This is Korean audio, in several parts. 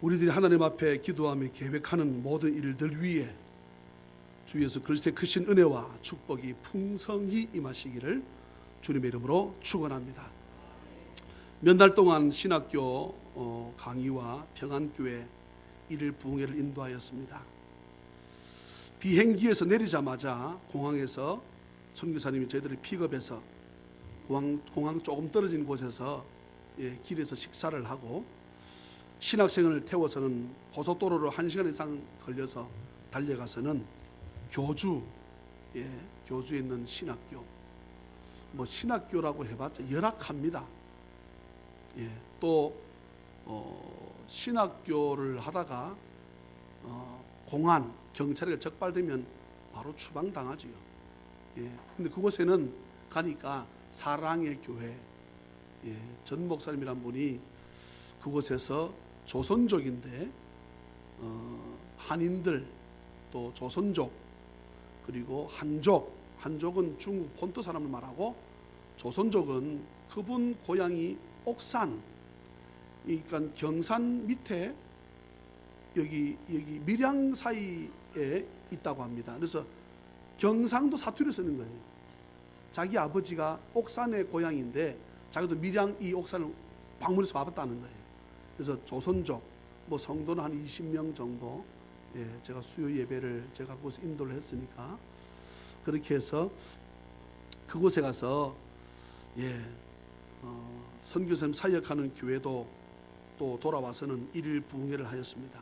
우리들이 하나님 앞에 기도하며 계획하는 모든 일들 위에 주 예수 그리스도의 크신 은혜와 축복이 풍성히 임하시기를 주님의 이름으로 축원합니다. 몇 달 동안 신학교 강의와 평안교회 일일 부흥회를 인도하였습니다. 비행기에서 내리자마자 공항에서 선교사님이 저희들을 픽업해서 공항 조금 떨어진 곳에서 길에서 식사를 하고 신학생을 태워서는 고속도로로 1시간 이상 걸려서 달려가서는 교주에 있는 신학교, 신학교라고 해봤자 열악합니다. 또 신학교를 하다가 공안, 경찰에 적발되면 바로 추방당하지요. 근데 그곳에는 가니까 사랑의 교회, 전 목사님이란 분이 그곳에서 조선족인데 한인들, 또 조선족, 그리고 한족은 중국 폰트 사람을 말하고, 조선족은 그분 고향이 옥산, 그러니까 경산 밑에 여기 밀양 사이에 있다고 합니다. 그래서 경상도 사투리를 쓰는 거예요. 자기 아버지가 옥산의 고향인데 자기도 밀양 이 옥산을 방문해서 와봤다는 거예요. 그래서 조선족 성도는 한 20명 정도, 제가 수요 예배를 제가 그곳에 인도를 했으니까 그렇게 해서 그곳에 가서 선교사님 사역하는 교회도 또 돌아와서는 일일 부흥회를 하였습니다.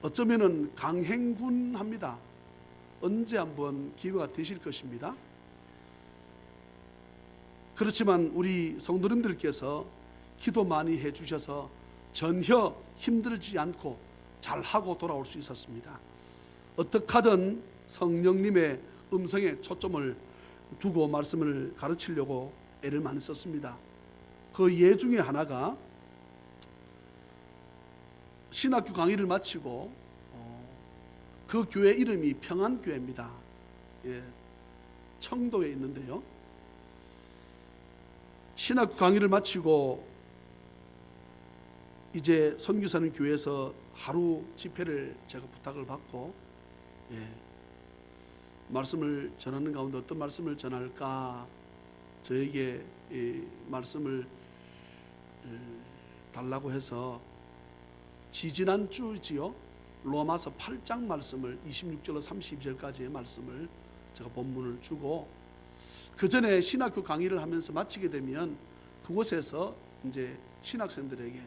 어쩌면은 강행군합니다. 언제 한번 기회가 되실 것입니다. 그렇지만 우리 성도님들께서 기도 많이 해주셔서 전혀 힘들지 않고 잘하고 돌아올 수 있었습니다. 어떻게 하든 성령님의 음성에 초점을 두고 말씀을 가르치려고 애를 많이 썼습니다. 그 예 중에 하나가 신학교 강의를 마치고 그 교회 이름이 평안교회입니다. 청도에 있는데요. 신학교 강의를 마치고 이제 선교사님 교회에서 하루 집회를 제가 부탁을 받고 말씀을 전하는 가운데 어떤 말씀을 전할까 저에게 말씀을 달라고 해서 지지난주지요, 로마서 8장 말씀을 26절로 32절까지의 말씀을 제가 본문을 주고, 그 전에 신학교 강의를 하면서 마치게 되면 그곳에서 이제 신학생들에게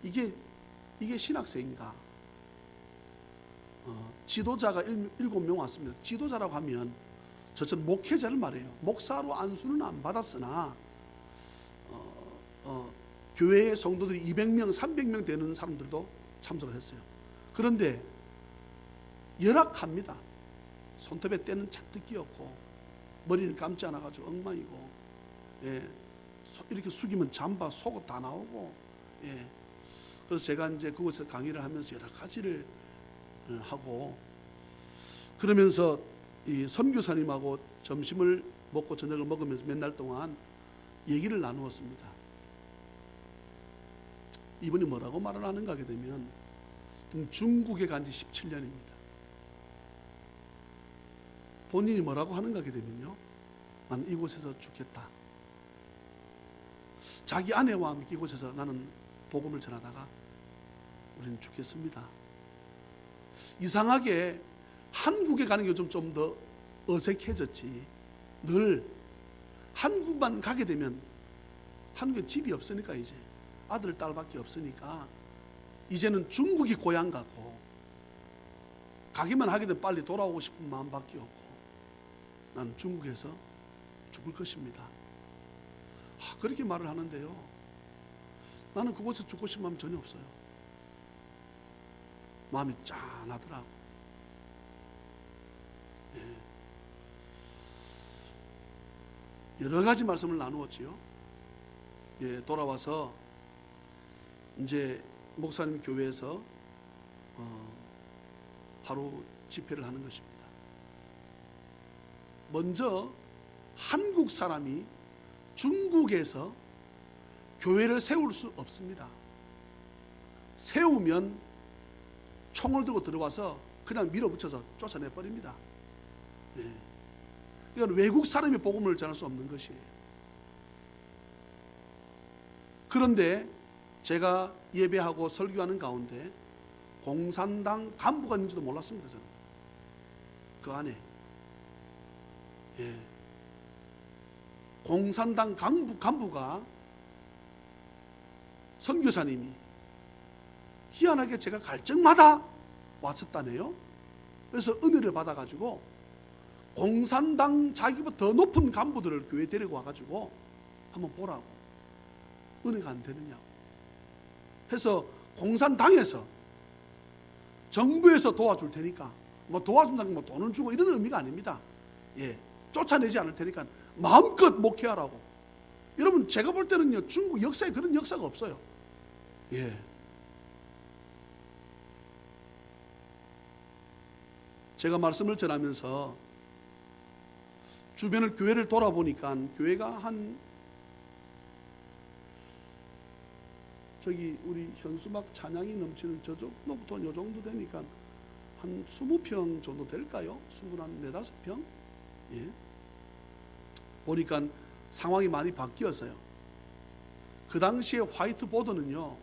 이게 신학생인가? 지도자가 7명 왔습니다. 지도자라고 하면 저처럼 목회자를 말해요. 목사로 안수는 안 받았으나 교회의 성도들이 200명, 300명 되는 사람들도 참석을 했어요. 그런데 열악합니다. 손톱에 때는 잔뜩 끼었고 머리는 감지 않아가지고 엉망이고, 이렇게 숙이면 잠바, 속옷 다 나오고, 그래서 제가 이제 그곳에서 강의를 하면서 여러 가지를 하고, 그러면서 이 선교사님하고 점심을 먹고 저녁을 먹으면서 몇 날 동안 얘기를 나누었습니다. 이분이 뭐라고 말을 하는가 하게 되면 중국에 간 지 17년입니다. 본인이 뭐라고 하는가 하게 되면요, 나는 이곳에서 죽겠다. 자기 아내와 함께 이곳에서 나는 복음을 전하다가 우리는 죽겠습니다. 이상하게 한국에 가는 게 요즘 좀 더 어색해졌지, 늘 한국만 가게 되면 한국에 집이 없으니까, 이제 아들 딸밖에 없으니까 이제는 중국이 고향 같고, 가기만 하게 되면 빨리 돌아오고 싶은 마음밖에 없고, 나는 중국에서 죽을 것입니다. 그렇게 말을 하는데요, 나는 그곳에 죽고 싶은 마음 전혀 없어요. 마음이 짠하더라고. 여러 가지 말씀을 나누었지요. 돌아와서 이제 목사님 교회에서 하루 집회를 하는 것입니다. 먼저 한국 사람이 중국에서 교회를 세울 수 없습니다. 세우면 총을 들고 들어와서 그냥 밀어붙여서 쫓아내 버립니다. 예. 이건 외국 사람이 복음을 전할 수 없는 것이에요. 그런데 제가 예배하고 설교하는 가운데 공산당 간부가 있는지도 몰랐습니다. 저는 그 안에 공산당 간부가 선교사님이 희한하게 제가 갈 적마다 왔었다네요. 그래서 은혜를 받아가지고 공산당 자기보다 더 높은 간부들을 교회에 데리고 와가지고 한번 보라고, 은혜가 안 되느냐고 해서 공산당에서 정부에서 도와줄 테니까, 뭐 도와준다는 건 뭐 돈을 주고 이런 의미가 아닙니다. 쫓아내지 않을 테니까 마음껏 목회하라고. 여러분, 제가 볼 때는요, 중국 역사에 그런 역사가 없어요. 제가 말씀을 전하면서 주변을 교회를 돌아보니까 교회가 우리 현수막 찬양이 넘치는 저쪽부터 요 정도 되니까 한 20평 정도 될까요? 24~5평? 보니까 상황이 많이 바뀌었어요. 그 당시에 화이트보드는요,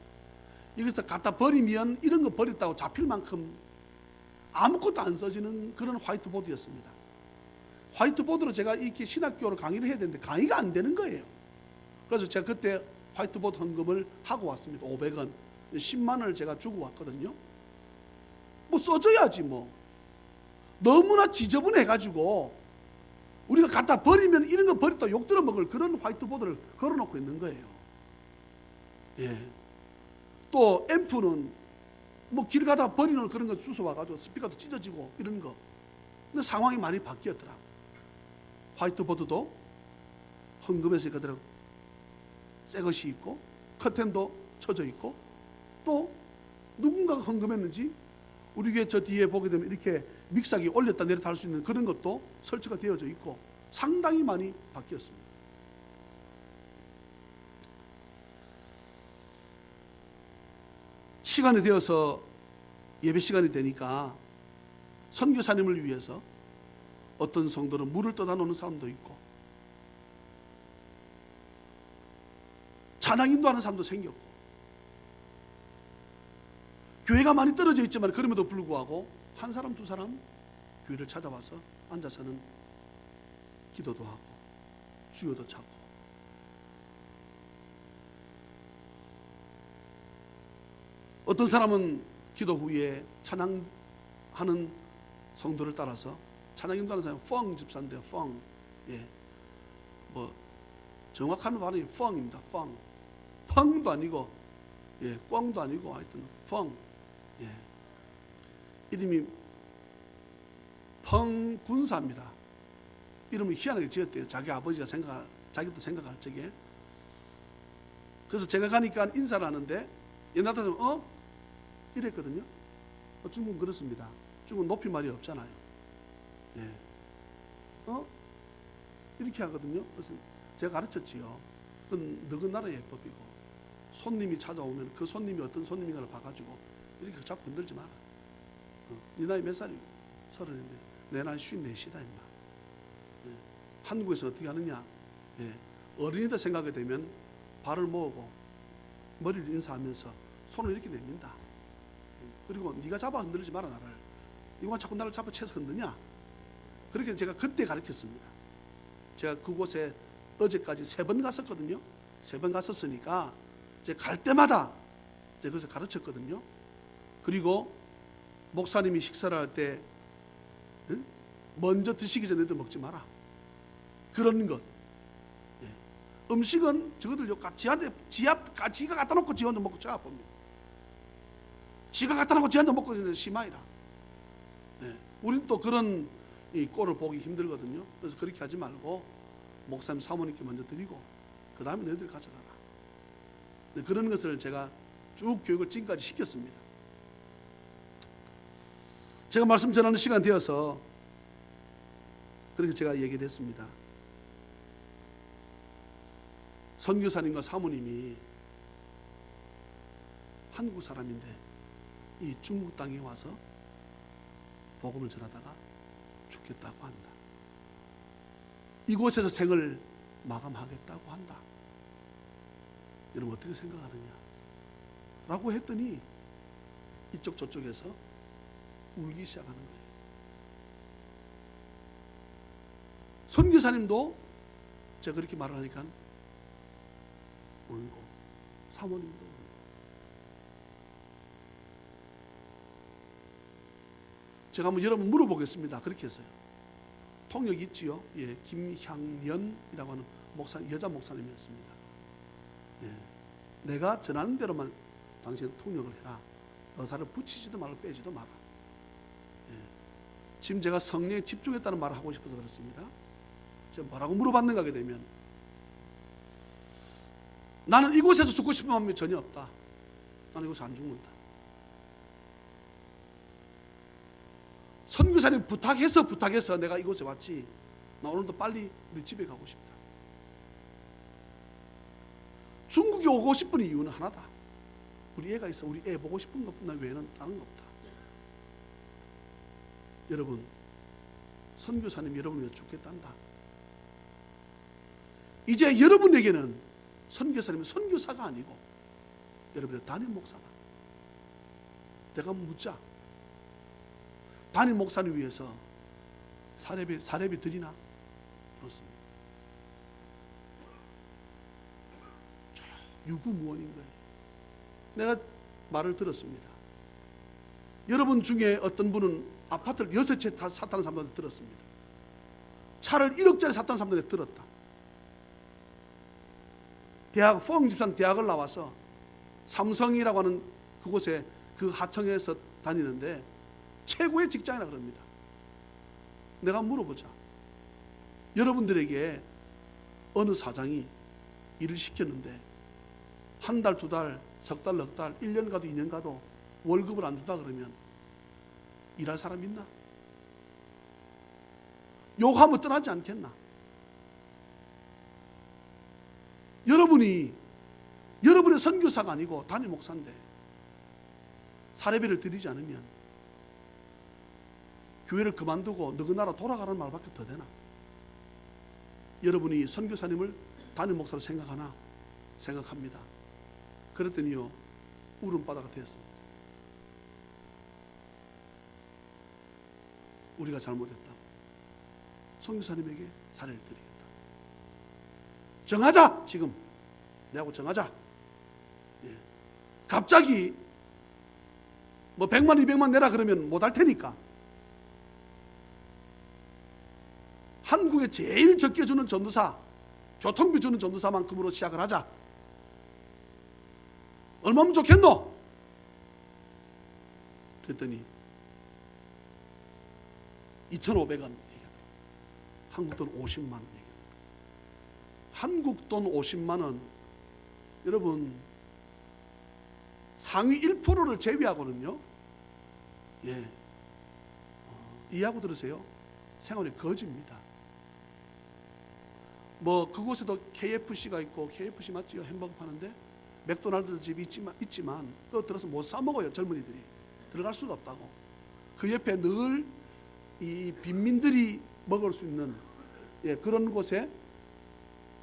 여기서 갖다 버리면 이런 거 버렸다고 잡힐 만큼 아무것도 안 써지는 그런 화이트보드였습니다. 화이트보드로 제가 이렇게 신학교로 강의를 해야 되는데 강의가 안 되는 거예요. 그래서 제가 그때 화이트보드 헌금을 하고 왔습니다. 500원. 10만 원을 제가 주고 왔거든요. 뭐 써줘야지 뭐. 너무나 지저분해가지고 우리가 갖다 버리면 이런 거 버렸다 욕 들어먹을 그런 화이트보드를 걸어놓고 있는 거예요. 또 앰프는 뭐 길 가다 버리는 그런 거 주워와가지고 스피커도 찢어지고 이런 거. 근데 상황이 많이 바뀌었더라. 화이트보드도 헌금해서 그대로 새 것이 있고, 커튼도 쳐져 있고, 또 누군가가 헌금했는지 우리 교회 저 뒤에 보게 되면 이렇게 믹사기 올렸다 내렸다 할 수 있는 그런 것도 설치가 되어져 있고 상당히 많이 바뀌었습니다. 시간이 되어서 예배 시간이 되니까 선교사님을 위해서 어떤 성도는 물을 떠다 놓는 사람도 있고 찬양 인도하는 사람도 생겼고, 교회가 많이 떨어져 있지만 그럼에도 불구하고 한 사람 두 사람 교회를 찾아와서 앉아서는 기도도 하고 주여도 찾고, 어떤 사람은 기도 후에 찬양하는 성도를 따라서 찬양 인도하는 사람은 펑 집사인데요. 펑. 뭐 정확한 발음이 펑입니다. 펑도 아니고 꽝도 아니고 하여튼 펑. 이름이 펑군사입니다. 이름을 희한하게 지었대요. 자기 아버지가 자기도 생각할 적에. 그래서 제가 가니까 인사를 하는데 옛날 같으면 이랬거든요. 중국은 그렇습니다. 중국은 높임말이 없잖아요. 이렇게 하거든요. 그래서 제가 가르쳤지요. 그건 너희 나라의 예법이고, 손님이 찾아오면 그 손님이 어떤 손님인가를 봐가지고 이렇게 자꾸 건들지 마라. 네 나이 몇 살이고? 30인데 내 나이 54이다 임마. 한국에서 어떻게 하느냐? 어린이들 생각이 되면 발을 모으고 머리를 인사하면서 손을 이렇게 내민다. 그리고 네가 잡아 흔들지 마라 나를. 이거만 자꾸 나를 잡아 채서 흔드냐? 그렇게 제가 그때 가르쳤습니다. 제가 그곳에 어제까지 3번 갔었거든요. 3번 갔었으니까 제가 갈 때마다 제가 거기서 가르쳤거든요. 그리고 목사님이 식사를 할 때 먼저 드시기 전에도 먹지 마라. 그런 것. 음식은 저거들 지가 갖다 놓고 지 혼자 먹고 제가 봅니다. 지가 갖다 놓고 지 혼자 먹고 있는 심하이라. 우린 또 그런 이 꼴을 보기 힘들거든요. 그래서 그렇게 하지 말고 목사님 사모님께 먼저 드리고 그 다음에 너희들 가져가라. 그런 것을 제가 쭉 교육을 지금까지 시켰습니다. 제가 말씀 전하는 시간 되어서 그렇게 제가 얘기를 했습니다. 선교사님과 사모님이 한국 사람인데 이 중국 땅에 와서 복음을 전하다가 죽겠다고 한다. 이곳에서 생을 마감하겠다고 한다. 여러분 어떻게 생각하느냐? 라고 했더니 이쪽 저쪽에서 울기 시작하는 거예요. 선교사님도 제가 그렇게 말을 하니까 울고 사모님도 울고. 제가 한번 여러분 물어보겠습니다. 그렇게 했어요. 통역 있지요? 예, 김향연이라고 하는 여자 목사님이었습니다. 예, 내가 전하는 대로만 당신 통역을 해라. 의사를 붙이지도 말고 빼지도 마라. 예, 지금 제가 성령에 집중했다는 말을 하고 싶어서 그렇습니다. 제가 뭐라고 물어봤는가 하게 되면 나는 이곳에서 죽고 싶은 마음이 전혀 없다. 나는 이곳에서 안 죽는다. 선교사님 부탁해서 내가 이곳에 왔지. 나 오늘도 빨리 우리 집에 가고 싶다. 중국에 오고 싶은 이유는 하나다. 우리 애가 있어. 우리 애 보고 싶은 것뿐만 외에는 다른 거 없다. 여러분, 선교사님 여러분을 위해 죽겠단다. 이제 여러분에게는 선교사님은 선교사가 아니고 여러분의 담임 목사다. 내가 묻자. 담임 목사를 위해서 사례비 드리나? 그렇습니다. 유구무원인 거예요. 내가 말을 들었습니다. 여러분 중에 어떤 분은 아파트를 6채 샀다는 사람들한테 들었습니다. 차를 1억짜리 샀다는 사람들한테 들었다. 포항 집산 대학을 나와서 삼성이라고 하는 그곳에 그 하청에서 다니는데 최고의 직장이라 그럽니다. 내가 물어보자. 여러분들에게 어느 사장이 일을 시켰는데 한 달, 두 달, 석 달, 넉 달, 1년 가도 2년 가도 월급을 안 준다 그러면 일할 사람 있나? 욕하면 떠나지 않겠나? 여러분의 선교사가 아니고 담임 목사인데 사례비를 드리지 않으면 교회를 그만두고 너그 나라 돌아가라는 말밖에 더 되나? 여러분이 선교사님을 담임 목사로 생각하나? 생각합니다. 그랬더니요, 울음바다가 되었습니다. 우리가 잘못했다고 선교사님에게 사례를 드리겠다. 정하자. 지금 내하고 정하자. 예. 갑자기 뭐 100만 200만 내라 그러면 못할 테니까 한국에 제일 적게 주는 전도사, 교통비 주는 전도사만큼으로 시작을 하자. 얼마면 좋겠노? 그랬더니 2,500원 얘기하더라고요. 한국 돈 50만 원 얘기하더라고요. 한국 돈 50만 원, 여러분 상위 1%를 제외하고는요, 예, 이해하고 들으세요. 생활이 거지입니다. 뭐 그곳에도 KFC가 있고, KFC 맞지요? 햄버거 파는데 맥도날드 집이 있지만 또 들어서 못 사 먹어요. 젊은이들이 들어갈 수가 없다고. 그 옆에 늘 이 빈민들이 먹을 수 있는, 예, 그런 곳에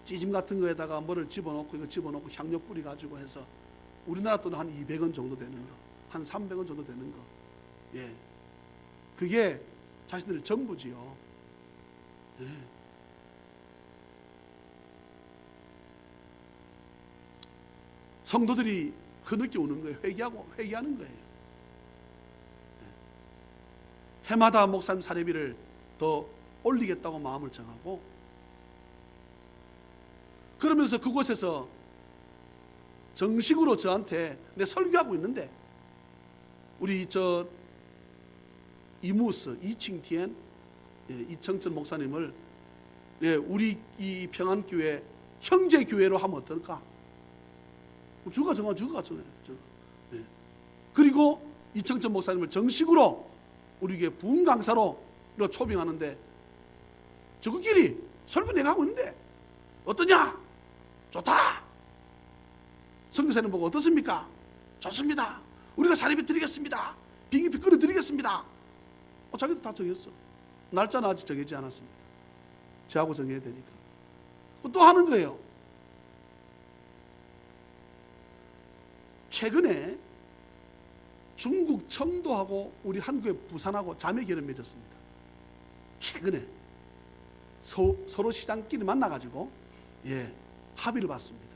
찌짐 같은 거에다가 뭐를 집어넣고 이거 집어넣고 향료 뿌리 가지고 해서 우리나라 돈은 한 200원 정도 되는 거, 한 300원 정도 되는 거, 예, 그게 자신들의 전부지요. 예. 성도들이 그 늦게 오는 거예요. 회개하는 거예요. 해마다 목사님 사례비를 더 올리겠다고 마음을 정하고, 그러면서 그곳에서 정식으로 저한테 내 설교하고 있는데, 우리 저 이무스 이칭티엔, 예, 이청천 목사님을, 예, 우리 이 평안교회 형제교회로 하면 어떨까? 주가 정해. 예. 그리고 이청천 목사님을 정식으로 우리 교회 부흥 강사로 초빙하는데, 저거끼리 설교 내가 하고 있는데 어떠냐? 좋다. 선교사님 보고 어떻습니까? 좋습니다. 우리가 사례비 드리겠습니다. 비행기표 끊어드리겠습니다. 자기도 다 정했어. 날짜는 아직 정해지지 않았습니다. 저하고 정해야 되니까. 또 하는 거예요. 최근에 중국 청도하고 우리 한국의 부산하고 자매결을 맺었습니다. 최근에 서로 시장끼리 만나가지고 합의를 봤습니다.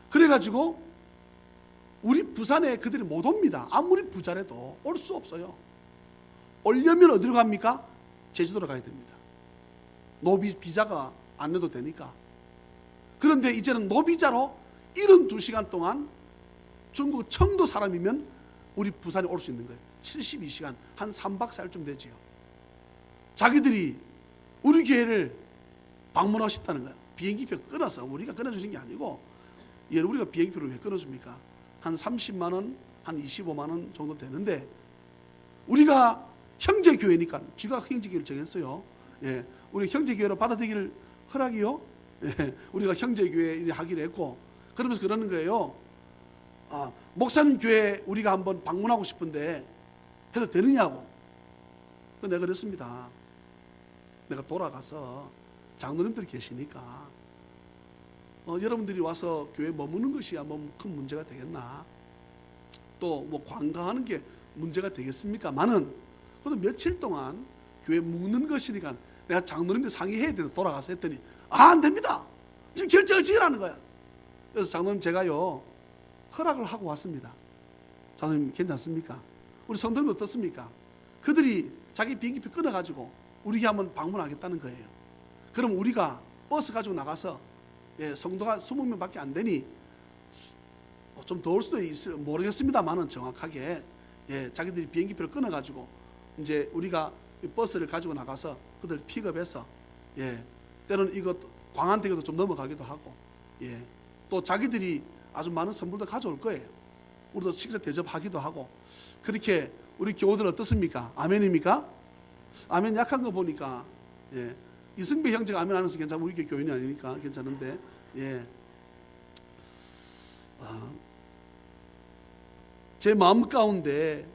그래가지고 우리 부산에 그들이 못 옵니다. 아무리 부자래도 올 수 없어요. 오려면 어디로 갑니까? 제주도로 가야 됩니다. 노비 비자가 안 내도 되니까. 그런데 이제는 노비자로 72시간 동안 중국 청도 사람이면 우리 부산에 올 수 있는 거예요. 72시간, 한 3박 4일쯤 되지요. 자기들이 우리 교회를 방문하고 싶다는 거예요. 비행기표 끊어서, 우리가 끊어주신 게 아니고, 우리가 비행기표를 왜 끊어줍니까? 한 30만 원, 한 25만 원 정도 되는데, 우리가 형제교회니까, 쥐가 형제교회를 정했어요. 우리 형제교회로 받아들이기를 허락이요. 우리가 형제교회 하기로 했고, 그러면서 그러는 거예요. 목사님 교회 우리가 한번 방문하고 싶은데 해도 되느냐고. 내가 그랬습니다. 내가 돌아가서 장로님들이 계시니까 여러분들이 와서 교회 머무는 것이야 뭐 큰 문제가 되겠나. 또 뭐 관광하는 게 문제가 되겠습니까?만은 그래도 며칠 동안 교회 묵는 것이니까 내가 장로님들 상의해야 되나 돌아가서 했더니 안 됩니다. 지금 결정을 지으라는 거야. 그래서 장로님 제가요 허락을 하고 왔습니다. 장로님 괜찮습니까? 우리 성도님 어떻습니까? 그들이 자기 비행기표 끊어가지고 우리에게 한번 방문하겠다는 거예요. 그럼 우리가 버스 가지고 나가서 성도가 20명밖에 안 되니 좀 더울 수도 있을 모르겠습니다만은 정확하게 자기들이 비행기표를 끊어가지고 이제 우리가 버스를 가지고 나가서 그들 픽업해서 때로는 이것 광안대교도 좀 넘어가기도 하고 또 자기들이 아주 많은 선물도 가져올 거예요. 우리도 식사 대접하기도 하고 그렇게 우리 교우들 어떻습니까? 아멘입니까? 아멘 약한 거 보니까 이승배 형제가 아멘 하면서 괜찮아. 우리 교인이 아니니까 괜찮은데 제 마음 가운데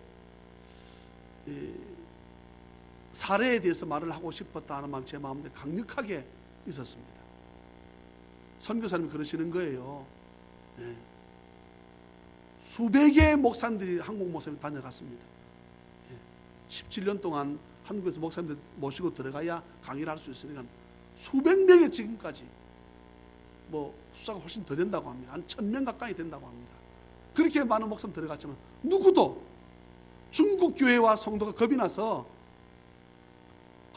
사례에 대해서 말을 하고 싶었다 하는 마음 제 마음에 강력하게 있었습니다. 선교사님이 그러시는 거예요. 수백의 목사님들이 한국 목사님 다녀갔습니다. 17년 동안 한국에서 목사님들 모시고 들어가야 강의를 할 수 있으니까 수백 명의 지금까지 뭐 숫자가 훨씬 더 된다고 합니다. 한 1000명 가까이 된다고 합니다. 그렇게 많은 목사님 들어갔지만 누구도 중국 교회와 성도가 겁이 나서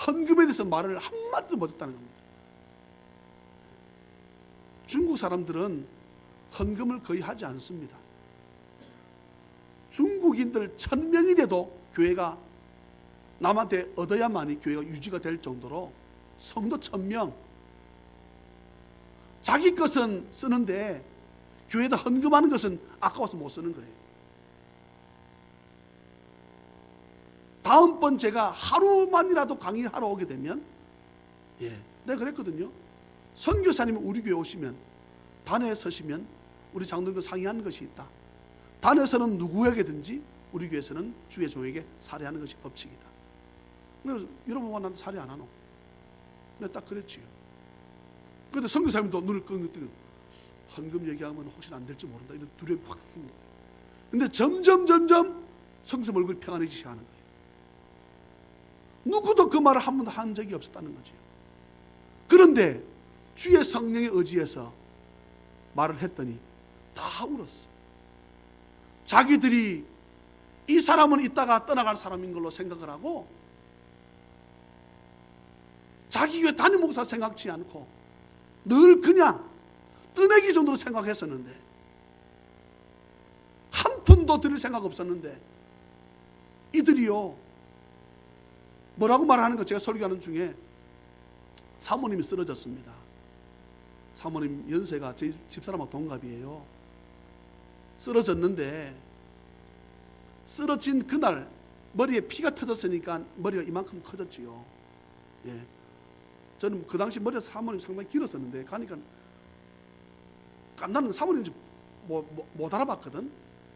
헌금에 대해서 말을 한마디도 못했다는 겁니다. 중국 사람들은 헌금을 거의 하지 않습니다. 중국인들 1000명이 돼도 교회가 남한테 얻어야만이 교회가 유지가 될 정도로 성도 1000명 자기 것은 쓰는데 교회에다 헌금하는 것은 아까워서 못 쓰는 거예요. 다음번 제가 하루만이라도 강의하러 오게 되면 내가 그랬거든요. 선교사님이 우리 교회 오시면 단에 서시면 우리 장로님과 상의하는 것이 있다. 단에서는 누구에게든지 우리 교회에서는 주의 종에게 살해하는 것이 법칙이다. 그래서 여러분과 나한테 살해 안 하노? 내가 딱 그랬지요. 그런데 선교사님도 눈을 끄덕 헌금 얘기하면 혹시 안 될지 모른다 이런 두려움이 확 생긴 거예요. 근데 점점 선교사님 얼굴이 평안해지시 하는 거예요. 누구도 그 말을 한 번도 한 적이 없었다는 거죠. 그런데 주의 성령의 의지에서 말을 했더니 다 울었어. 자기들이 이 사람은 이따가 떠나갈 사람인 걸로 생각을 하고 자기 교회 담임 목사 생각지 않고 늘 그냥 뜨내기 정도로 생각했었는데 한 푼도 드릴 생각 없었는데 이들이요 뭐라고 말하는 거 제가 설교하는 중에 사모님이 쓰러졌습니다. 사모님 연세가 제 집사람하고 동갑이에요. 쓰러졌는데 쓰러진 그날 머리에 피가 터졌으니까 머리가 이만큼 커졌지요. 저는 그 당시 머리가 사모님 상당히 길었었는데 가니까 나는 사모님 못 알아봤거든.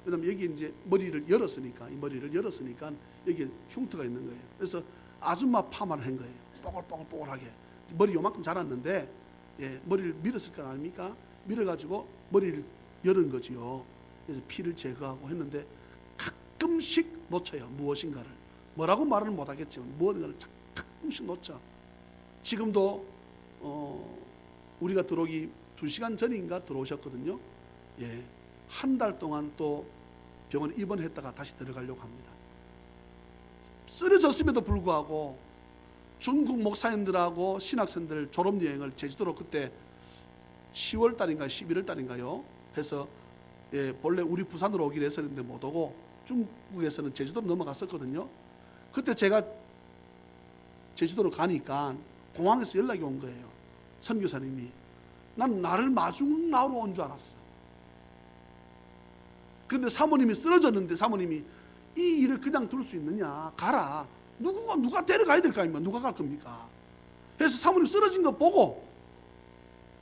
왜냐면 여기 이제 머리를 열었으니까, 이 머리를 열었으니까 여기에 흉터가 있는 거예요. 그래서 아줌마 파마를 한 거예요. 뽀글뽀글뽀글하게. 머리 요만큼 자랐는데, 예, 머리를 밀었을 거 아닙니까? 밀어가지고 머리를 열은 거지요. 그래서 피를 제거하고 했는데 가끔씩 놓쳐요. 무엇인가를. 뭐라고 말을 못 하겠지만 무언가를 가끔씩 놓쳐. 지금도 우리가 들어오기 2시간 전인가 들어오셨거든요. 예, 한 달 동안 또 병원에 입원했다가 다시 들어가려고 합니다. 쓰러졌음에도 불구하고 중국 목사님들하고 신학생들 졸업여행을 제주도로 그때 10월 달인가 11월 달인가요 해서, 예, 본래 우리 부산으로 오기로 했었는데 못 오고 중국에서는 제주도로 넘어갔었거든요. 그때 제가 제주도로 가니까 공항에서 연락이 온 거예요. 선교사님이. 난 나를 마중나오러 온 줄 알았어. 그런데 사모님이 쓰러졌는데 사모님이 이 일을 그냥 둘 수 있느냐, 가라. 누가 데려가야 될 거 아닙니까? 누가 갈 겁니까? 그래서 사모님 쓰러진 거 보고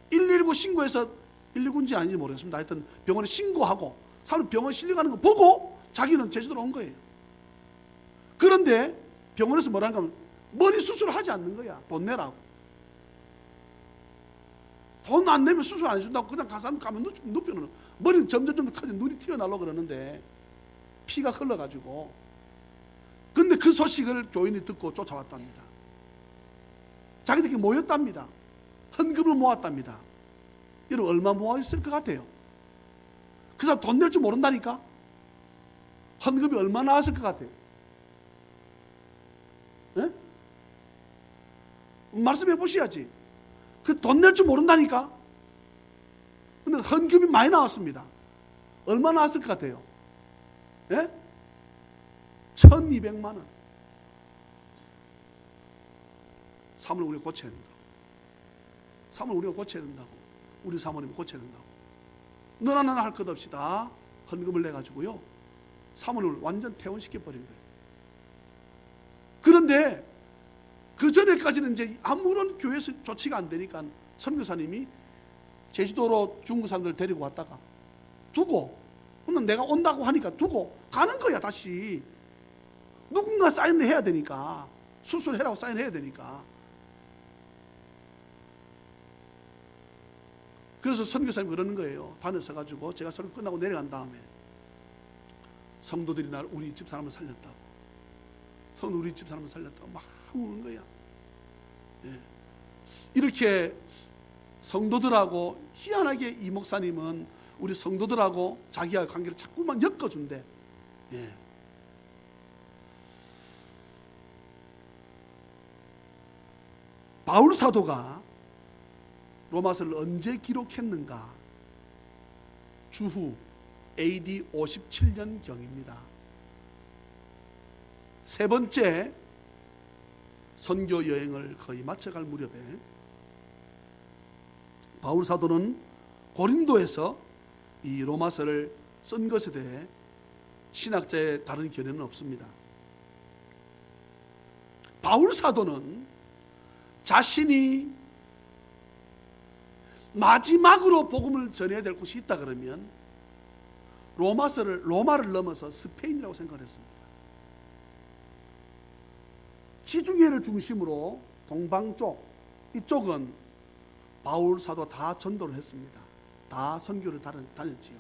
119 신고해서, 119인지 아닌지 모르겠습니다. 하여튼 병원에 신고하고 사모님 병원 실려가는 거 보고 자기는 제주도로 온 거예요. 그런데 병원에서 뭐라는가 하면 머리 수술을 하지 않는 거야. 돈 내라고. 돈 안 내면 수술 안 해준다고 그냥 가면 눕혀놓는. 머리는 점점 커져 눈이 튀어나오려고 그러는데 피가 흘러가지고. 근데 그 소식을 교인이 듣고 쫓아왔답니다. 자기들끼리 모였답니다. 헌금을 모았답니다. 여러분 얼마 모아있을 것 같아요? 그 사람 돈 낼 줄 모른다니까? 헌금이 얼마 나왔을 것 같아요? 네? 말씀해 보셔야지. 그 돈 낼 줄 모른다니까? 근데 헌금이 많이 나왔습니다. 얼마 나왔을 것 같아요? 예? 1200만 원. 삶을 우리가 고쳐야 된다고. 삶을 우리가 고쳐야 된다고. 우리 사모님이 고쳐야 된다고. 너나 나나 할 것 없이 다 헌금을 내가지고요, 사모님을 완전 퇴원시켜버린 거예요. 그런데 그 전에까지는 이제 아무런 교회에서 조치가 안 되니까 선교사님이 제주도로 중국 사람들 데리고 왔다가 두고, 그러면 내가 온다고 하니까 두고 가는 거야. 다시 누군가 사인을 해야 되니까, 수술해라고 사인해야 되니까. 그래서 선교사님이 그러는 거예요. 단에 서가지고 제가 설교 끝나고 내려간 다음에 성도들이 우리 집 사람을 살렸다고, 우리 집 사람을 살렸다고 막 우는 거야. 예. 이렇게 성도들하고, 희한하게 이 목사님은 우리 성도들하고 자기와 관계를 자꾸만 엮어준대. 예. 바울 사도가 로마서를 언제 기록했는가? 주후 AD 57년 경입니다. 세 번째 선교 여행을 거의 마쳐갈 무렵에 바울 사도는 고린도에서 이 로마서를 쓴 것에 대해 신학자의 다른 견해는 없습니다. 바울 사도는 자신이 마지막으로 복음을 전해야 될 곳이 있다 그러면 로마를 넘어서 스페인이라고 생각을 했습니다. 지중해를 중심으로 동방 쪽, 이쪽은 바울 사도가 다 전도를 했습니다. 다 선교를 다녔지요.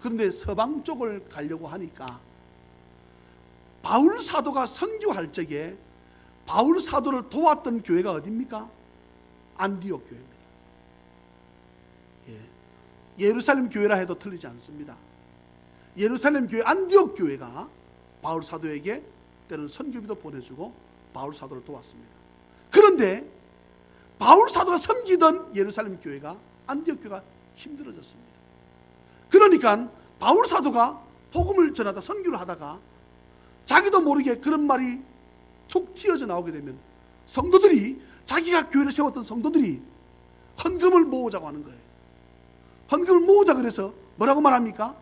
그런데 서방 쪽을 가려고 하니까 바울 사도가 선교할 적에 바울 사도를 도왔던 교회가 어디입니까? 안디옥 교회입니다. 예루살렘 교회라 해도 틀리지 않습니다. 예루살렘 교회, 안디옥 교회가 바울 사도에게 때로는 선교비도 보내주고 바울 사도를 도왔습니다. 그런데 바울 사도가 섬기던 예루살렘 교회가, 안디옥 교회가 힘들어졌습니다. 그러니까 바울 사도가 복음을 전하다, 선교를 하다가 자기도 모르게 그런 말이 툭 튀어져 나오게 되면 성도들이, 자기가 교회를 세웠던 성도들이 헌금을 모으자고 하는 거예요. 헌금을 모으자 그래서 뭐라고 말합니까?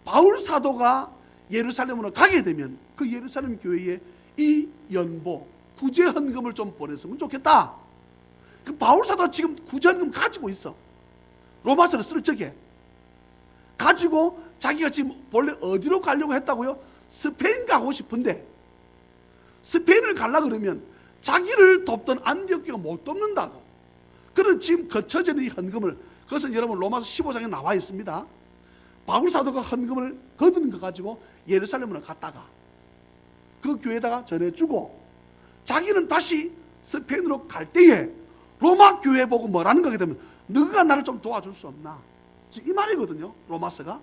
바울 사도가 예루살렘으로 가게 되면 그 예루살렘 교회에 이 연보, 구제 헌금을 좀 보냈으면 좋겠다. 그 바울 사도가 지금 구제 헌금 가지고 있어. 로마서를 쓸 적에 가지고 자기가 지금 원래 어디로 가려고 했다고요? 스페인 가고 싶은데 스페인을 가려고 그러면 자기를 돕던 안디옥교가 못 돕는다고. 그런 지금 거쳐지는 이 헌금을, 그것은 여러분 로마서 15장에 나와 있습니다. 바울 사도가 헌금을 거두는 거 가지고 예루살렘으로 갔다가 그 교회에다가 전해주고 자기는 다시 스페인으로 갈 때에 로마 교회 보고 뭐라는 거게 되면 너희가 나를 좀 도와줄 수 없나? 이 말이거든요. 로마서가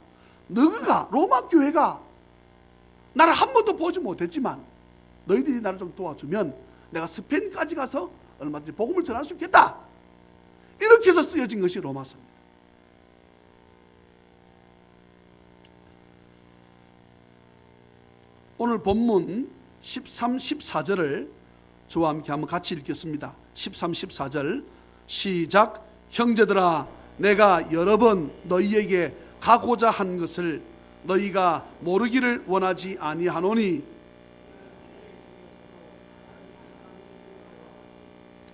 너희가 로마 교회가 나를 한 번도 보지 못했지만 너희들이 나를 좀 도와주면 내가 스페인까지 가서 얼마든지 복음을 전할 수 있겠다. 이렇게 해서 쓰여진 것이 로마서입니다. 오늘 본문 13, 14절을 저와 함께 한번 같이 읽겠습니다. 13, 14절 시작. 형제들아, 내가 여러 번 너희에게 가고자 한 것을 너희가 모르기를 원하지 아니하노니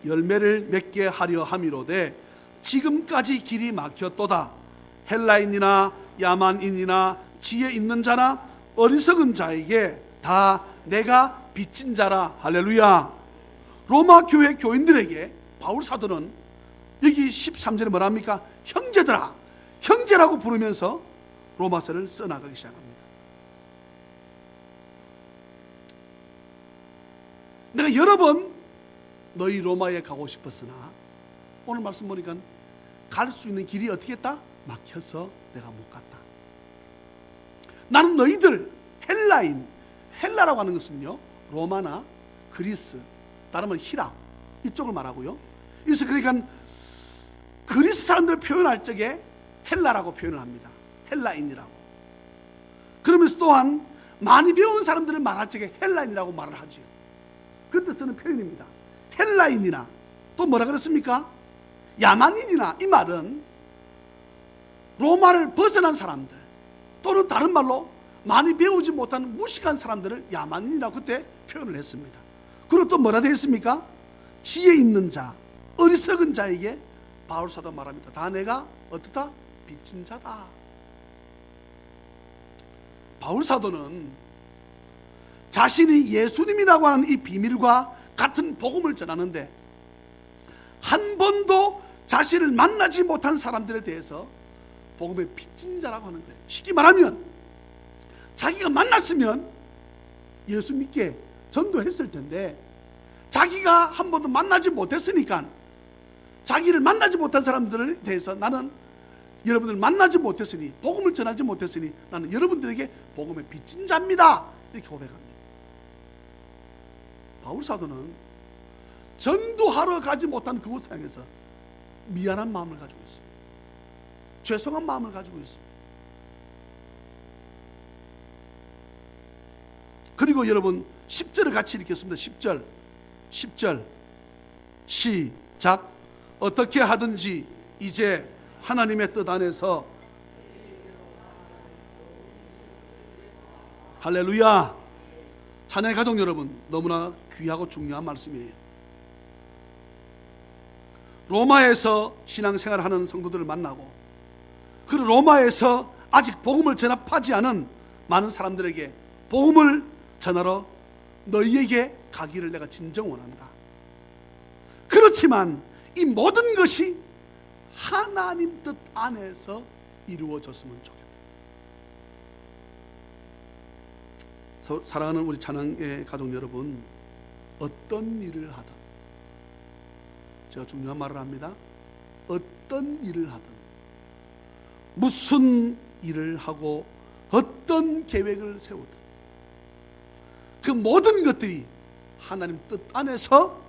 열매를 맺게 하려 함이로되 지금까지 길이 막혔도다. 헬라인이나 야만인이나 지혜 있는 자나 어리석은 자에게 다 내가 빚진 자라. 할렐루야. 로마 교회 교인들에게 바울 사도는 여기 13절에 뭐랍니까? 형제들아, 형제라고 부르면서 로마서를 써나가기 시작합니다. 내가 여러 번 너희 로마에 가고 싶었으나 오늘 말씀 보니까 갈 수 있는 길이 어떻게 했다? 막혀서 내가 못 갔다. 나는 너희들 헬라인, 헬라라고 하는 것은요 로마나 그리스, 다르면 히랍 이쪽을 말하고요. 그래서 그러니까 그리스 사람들을 표현할 적에 헬라라고 표현을 합니다. 헬라인이라고. 그러면서 또한 많이 배운 사람들을 말할 적에 헬라인이라고 말을 하죠. 그때 쓰는 표현입니다. 헬라인이나 또 뭐라 그랬습니까? 야만인이나. 이 말은 로마를 벗어난 사람들 또는 다른 말로 많이 배우지 못한 무식한 사람들을 야만인이라고 그때 표현을 했습니다. 그리고 또 뭐라 되어 있습니까? 지혜 있는 자, 어리석은 자에게 바울 사도 말합니다. 다 내가 어떻다? 빚진 자다. 바울 사도는 자신이 예수님이라고 하는 이 비밀과 같은 복음을 전하는데 한 번도 자신을 만나지 못한 사람들에 대해서 복음의 빚진 자라고 하는 거예요. 쉽게 말하면 자기가 만났으면 예수 믿게 전도했을 텐데 자기가 한 번도 만나지 못했으니까 자기를 만나지 못한 사람들에 대해서 나는 여러분들 만나지 못했으니 복음을 전하지 못했으니 나는 여러분들에게 복음의 빚진 자입니다. 이렇게 고백합니다. 바울 사도는 전도하러 가지 못한 그곳을 향해서 미안한 마음을 가지고 있습니다. 죄송한 마음을 가지고 있습니다. 그리고 여러분 10절을 같이 읽겠습니다. 10절 시작. 어떻게 하든지 이제 하나님의 뜻 안에서 할렐루야. 자녀의 가족 여러분, 너무나 귀하고 중요한 말씀이에요. 로마에서 신앙생활하는 성도들을 만나고 그리고 로마에서 아직 복음을 전합하지 않은 많은 사람들에게 복음을 전하러 너희에게 가기를 내가 진정 원한다. 그렇지만 이 모든 것이 하나님 뜻 안에서 이루어졌으면 좋겠다. 사랑하는 우리 찬양의 가족 여러분, 어떤 일을 하든, 제가 중요한 말을 합니다. 어떤 일을 하든, 무슨 일을 하고 어떤 계획을 세우든 그 모든 것들이 하나님 뜻 안에서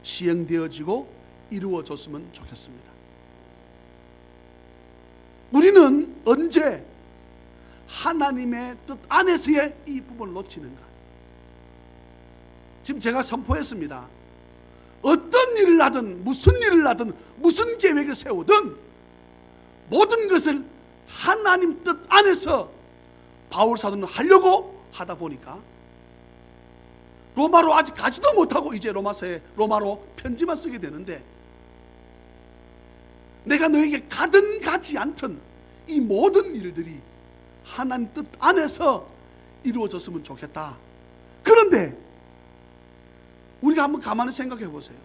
시행되어지고 이루어졌으면 좋겠습니다. 우리는 언제 하나님의 뜻 안에서의 이 부분을 놓치는가? 지금 제가 선포했습니다. 어떤 일을 하든 무슨 일을 하든 무슨 계획을 세우든 모든 것을 하나님 뜻 안에서 바울 사도는 하려고 하다 보니까 로마로 아직 가지도 못하고 이제 로마로 편지만 쓰게 되는데 내가 너에게 가든 가지 않든 이 모든 일들이 하나님 뜻 안에서 이루어졌으면 좋겠다. 그런데 우리가 한번 가만히 생각해 보세요.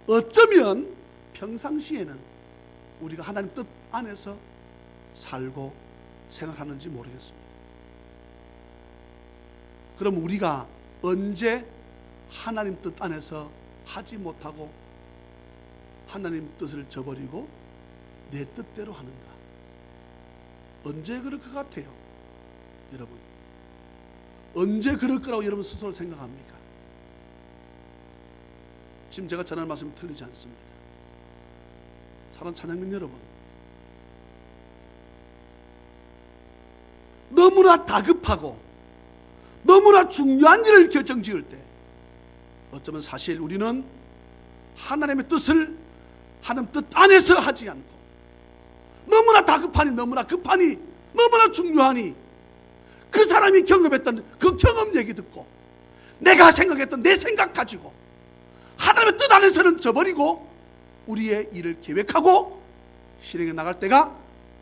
어쩌면 평상시에는 우리가 하나님 뜻 안에서 살고 생활하는지 모르겠습니다. 그럼 우리가 언제 하나님 뜻 안에서 하지 못하고 하나님 뜻을 저버리고 내 뜻대로 하는가? 언제 그럴 것 같아요? 여러분, 언제 그럴 거라고 여러분 스스로 생각합니까? 지금 제가 전하는 말씀이 틀리지 않습니다. 사랑하는 찬양민 여러분, 너무나 다급하고 너무나 중요한 일을 결정지을 때 어쩌면 사실 우리는 하나님의 뜻을 하나님 뜻 안에서 하지 않고 너무나 다급하니 너무나 급하니 너무나 중요하니 그 사람이 경험했던 그 경험 얘기 듣고 내가 생각했던 내 생각 가지고 하나님의 뜻 안에서는 저버리고 우리의 일을 계획하고 실행해 나갈 때가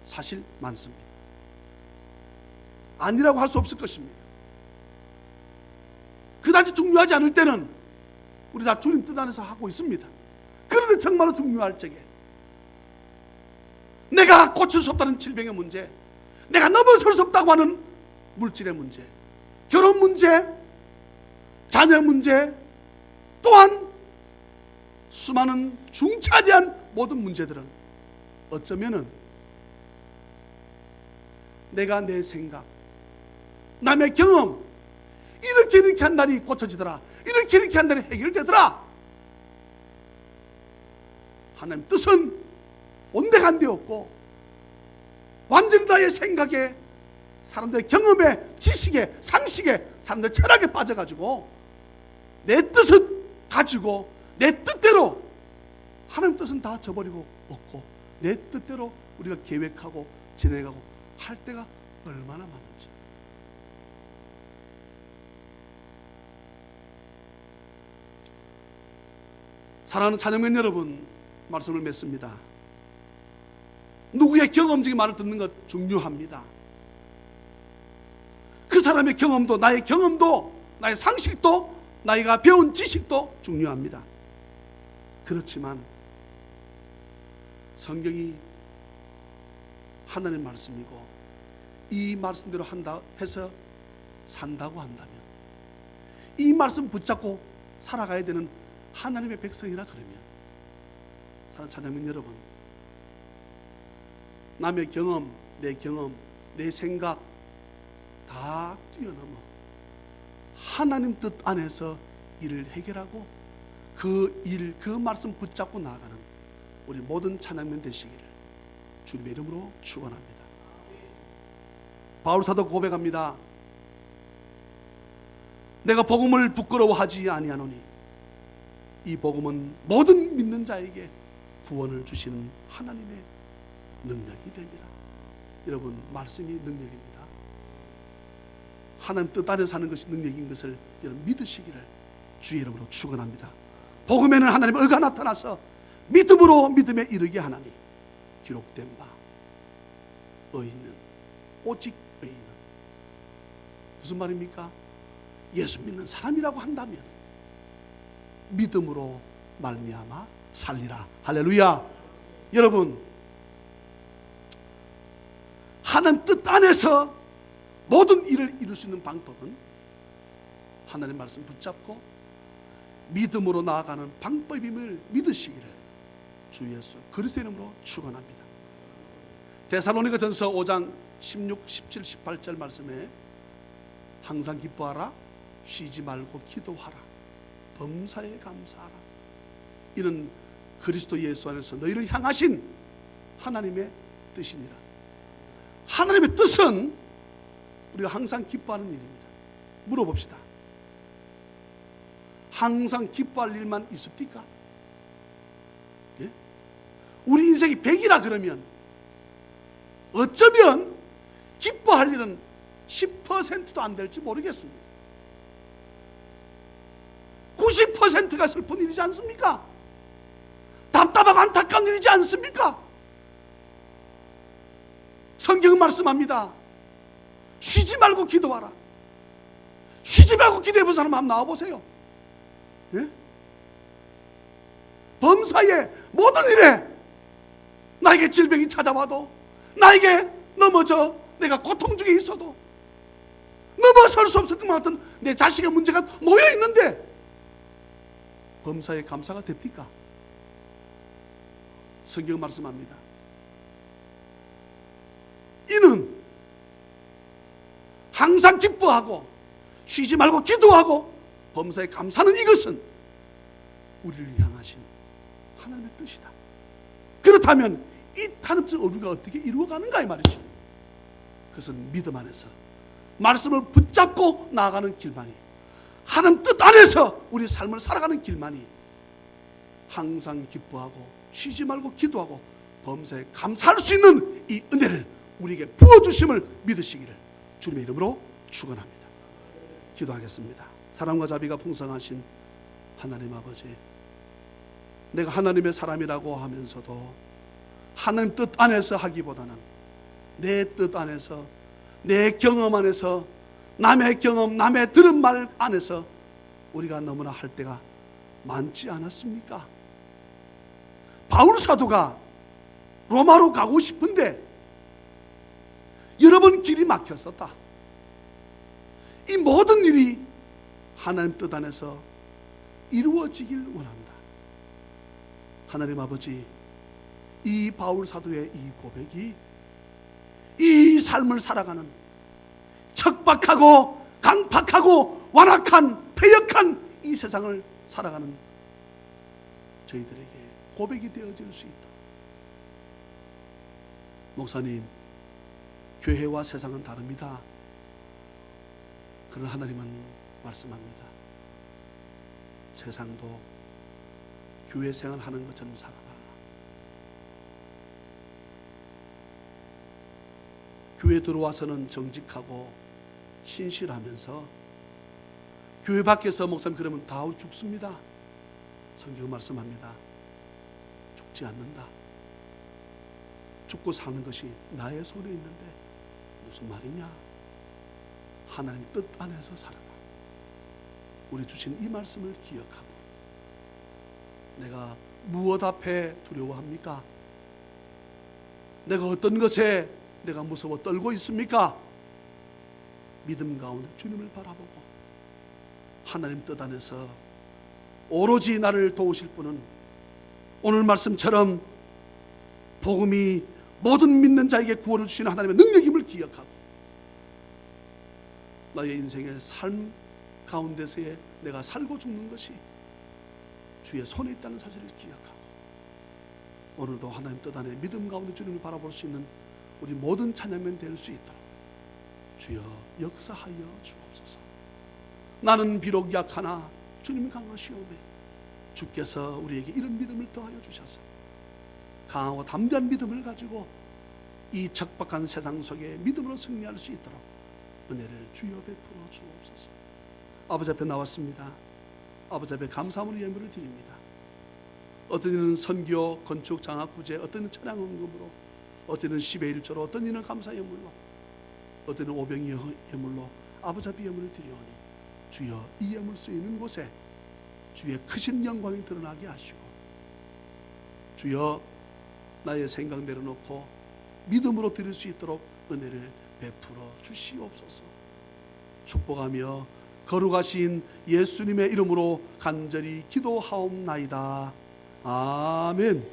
사실 많습니다. 아니라고 할 수 없을 것입니다. 그다지 중요하지 않을 때는 우리 다 주님 뜻 안에서 하고 있습니다. 그런데 정말로 중요할 적에 내가 고칠 수 없다는 질병의 문제, 내가 넘어설 수 없다고 하는 물질의 문제, 결혼 문제, 자녀 문제, 또한 수많은 중차대한 모든 문제들은 어쩌면은 내가 내 생각, 남의 경험, 이렇게 한다니 고쳐지더라, 이렇게 한다니 해결되더라. 하나님 뜻은 온데간데 없고 완전히 나의 생각에, 사람들의 경험에, 지식에, 상식에, 사람들의 철학에 빠져가지고 내 뜻은 가지고 내 뜻대로, 하나님 뜻은 다 저버리고 없고 내 뜻대로 우리가 계획하고 진행하고 할 때가 얼마나 많은지. 사랑하는 자녀면 여러분, 말씀을 맺습니다. 누구의 경험적인 말을 듣는 것 중요합니다. 그 사람의 경험도, 나의 경험도, 나의 상식도, 나이가 배운 지식도 중요합니다. 그렇지만 성경이 하나님의 말씀이고 이 말씀대로 한다 해서 산다고 한다면, 이 말씀 붙잡고 살아가야 되는 하나님의 백성이라 그러면, 사랑하는 찬양민 여러분, 남의 경험, 내 생각 다 뛰어넘어 하나님 뜻 안에서 일을 해결하고 그 일, 그 말씀 붙잡고 나아가는 우리 모든 찬양민 되시기를 주님의 이름으로 축원합니다. 바울사도 고백합니다. 내가 복음을 부끄러워하지 아니하노니 이 복음은 모든 믿는 자에게 구원을 주시는 하나님의 능력이 됩니다. 여러분, 말씀이 능력입니다. 하나님 뜻 안에 사는 것이 능력인 것을 여러분 믿으시기를 주의 이름으로 축원합니다. 복음에는 하나님의 의가 나타나서 믿음으로 믿음에 이르게 하나니 기록된 바 의인은 오직 의인은, 무슨 말입니까? 예수 믿는 사람이라고 한다면 믿음으로 말미암아 살리라. 할렐루야. 여러분, 하나님 뜻 안에서 모든 일을 이룰 수 있는 방법은 하나님 말씀 붙잡고 믿음으로 나아가는 방법임을 믿으시기를 주 예수 그리스도의 이름으로 축원합니다. 데살로니가전서 5장 16, 17, 18절 말씀에 항상 기뻐하라, 쉬지 말고 기도하라, 범사에 감사하라. 이는 그리스도 예수 안에서 너희를 향하신 하나님의 뜻이니라. 하나님의 뜻은 우리가 항상 기뻐하는 일입니다. 물어봅시다. 항상 기뻐할 일만 있습니까? 예? 우리 인생이 100이라 그러면 어쩌면 기뻐할 일은 10%도 안 될지 모르겠습니다. 90%가 슬픈 일이지 않습니까? 감사한 일이지 않습니까? 성경은 말씀합니다. 쉬지 말고 기도하라. 쉬지 말고 기도해본 사람 한번 나와보세요. 예? 범사에 모든 일에 나에게 질병이 찾아와도, 나에게 넘어져 내가 고통 중에 있어도, 넘어설 수 없을 것 같은 내 자식의 문제가 놓여 있는데 범사에 감사가 됩니까? 성경 말씀합니다. 이는 항상 기뻐하고 쉬지 말고 기도하고 범사에 감사하는 이것은 우리를 향하신 하나님의 뜻이다. 그렇다면 이 하나님의 의를 어떻게 이루어가는가 이 말이죠. 그것은 믿음 안에서 말씀을 붙잡고 나아가는 길만이, 하나님 뜻 안에서 우리 삶을 살아가는 길만이 항상 기뻐하고 쉬지 말고 기도하고 범사에 감사할 수 있는 이 은혜를 우리에게 부어주심을 믿으시기를 주님의 이름으로 축원합니다. 기도하겠습니다. 사랑과 자비가 풍성하신 하나님 아버지, 내가 하나님의 사람이라고 하면서도 하나님 뜻 안에서 하기보다는 내 뜻 안에서, 내 경험 안에서, 남의 경험, 남의 들은 말 안에서 우리가 너무나 할 때가 많지 않았습니까? 바울 사도가 로마로 가고 싶은데 여러 번 길이 막혔었다. 이 모든 일이 하나님 뜻 안에서 이루어지길 원합니다. 하나님 아버지, 이 바울 사도의 이 고백이 이 삶을 살아가는 척박하고 강팍하고 완악한 패역한 이 세상을 살아가는 저희들에게 고백이 되어질 수 있다. 목사님, 교회와 세상은 다릅니다. 그러나 하나님은 말씀합니다. 세상도 교회 생활하는 것처럼 살아라. 교회 들어와서는 정직하고 신실하면서 교회 밖에서 목사님 그러면 다 죽습니다. 성경 말씀합니다. 죽지 않는다. 죽고 사는 것이 나의 손에 있는데 무슨 말이냐? 하나님 뜻 안에서 살아라. 우리 주신 이 말씀을 기억하고, 내가 무엇 앞에 두려워합니까? 내가 어떤 것에 내가 무서워 떨고 있습니까? 믿음 가운데 주님을 바라보고 하나님 뜻 안에서 오로지 나를 도우실 분은 오늘 말씀처럼 복음이 모든 믿는 자에게 구원을 주시는 하나님의 능력임을 기억하고, 나의 인생의 삶 가운데서의 내가 살고 죽는 것이 주의 손에 있다는 사실을 기억하고, 오늘도 하나님 뜻 안에 믿음 가운데 주님을 바라볼 수 있는 우리 모든 찬양면 될 수 있도록 주여 역사하여 주옵소서. 나는 비록 약하나 주님이 강하시오매 주께서 우리에게 이런 믿음을 더하여 주셔서 강하고 담대한 믿음을 가지고 이 척박한 세상 속에 믿음으로 승리할 수 있도록 은혜를 주여 베풀어 주옵소서. 아버지 앞에 나왔습니다. 아버지 앞에 감사함으로 예물을 드립니다. 어떤 이는 선교, 건축, 장학, 구제, 어떤 이는 찬양 헌금으로, 어떤 이는 10의 1조로, 어떤 이는 감사 예물로, 어떤 이는 오병이 예물로 아버지 앞에 예물을 드리오니 주여 이 예물 쓰이는 곳에 주의 크신 영광이 드러나게 하시고, 주여 나의 생각 내려놓고 믿음으로 드릴 수 있도록 은혜를 베풀어 주시옵소서. 축복하며 거룩하신 예수님의 이름으로 간절히 기도하옵나이다. 아멘.